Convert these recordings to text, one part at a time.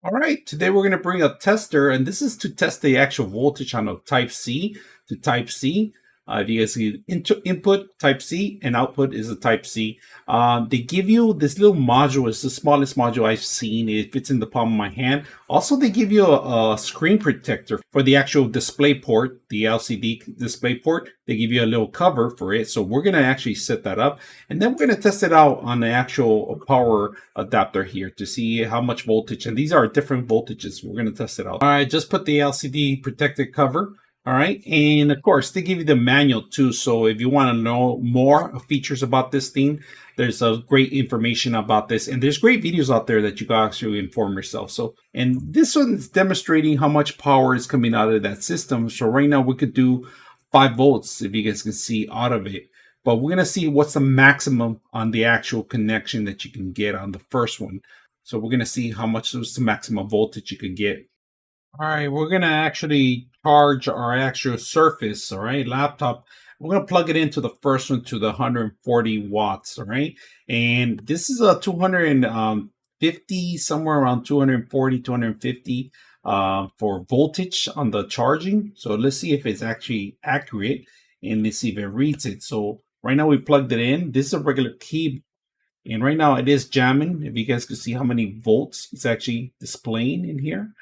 All right, today we're going to bring a tester, and this is to test the actual voltage on a Type C to Type C. If you guys see input Type C and output is a Type C. They give you this little module. It's the smallest module I've seen. It fits in the palm of my hand. Also, they give you a screen protector for the actual display port, the LCD display port. They give you a little cover for it. So we're going to actually set that up, and then we're going to test it out on the actual power adapter here to see how much voltage. And these are different voltages. We're going to test it out. All right, just put the LCD protected cover. All right, and of course they give you the manual too. So if you want to know more features about this thing, there's a great information about this, and there's great videos out there that you can actually inform yourself. So, and this one's demonstrating how much power is coming out of that system. So right now we could do 5 volts, if you guys can see, out of it. But we're gonna see what's the maximum on the actual connection that you can get on the first one. So we're gonna see how much is the maximum voltage you can get. All right, we're gonna actually charge our actual Surface, all right, laptop. We're gonna plug it into the first one to the 140 watts, all right. And this is a 250, somewhere around 240, 250 for voltage on the charging. So let's see if it's actually accurate, and let's see if it reads it. So right now we plugged it in. This is a regular key, and right now it is jamming. If you guys can see how many volts it's actually displaying in here,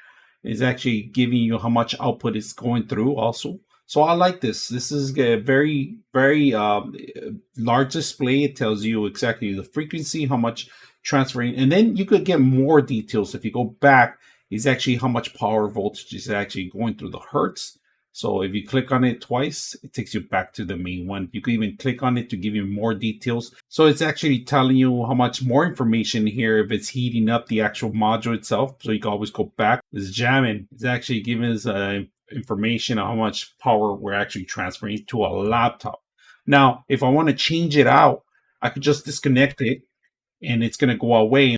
is actually giving you how much output is going through also. So I like this. This is a very large display. It tells you exactly the frequency, how much transferring, and then you could get more details if you go back. Is actually how much power voltage is actually going through the hertz. So if you click on it twice, it takes you back to the main one. You could even click on it to give you more details. So it's actually telling you how much more information here if it's heating up the actual module itself. So you can always go back. It's jamming. It's actually giving us information on how much power we're actually transferring to a laptop. Now, if I want to change it out, I could just disconnect it and it's going to go away.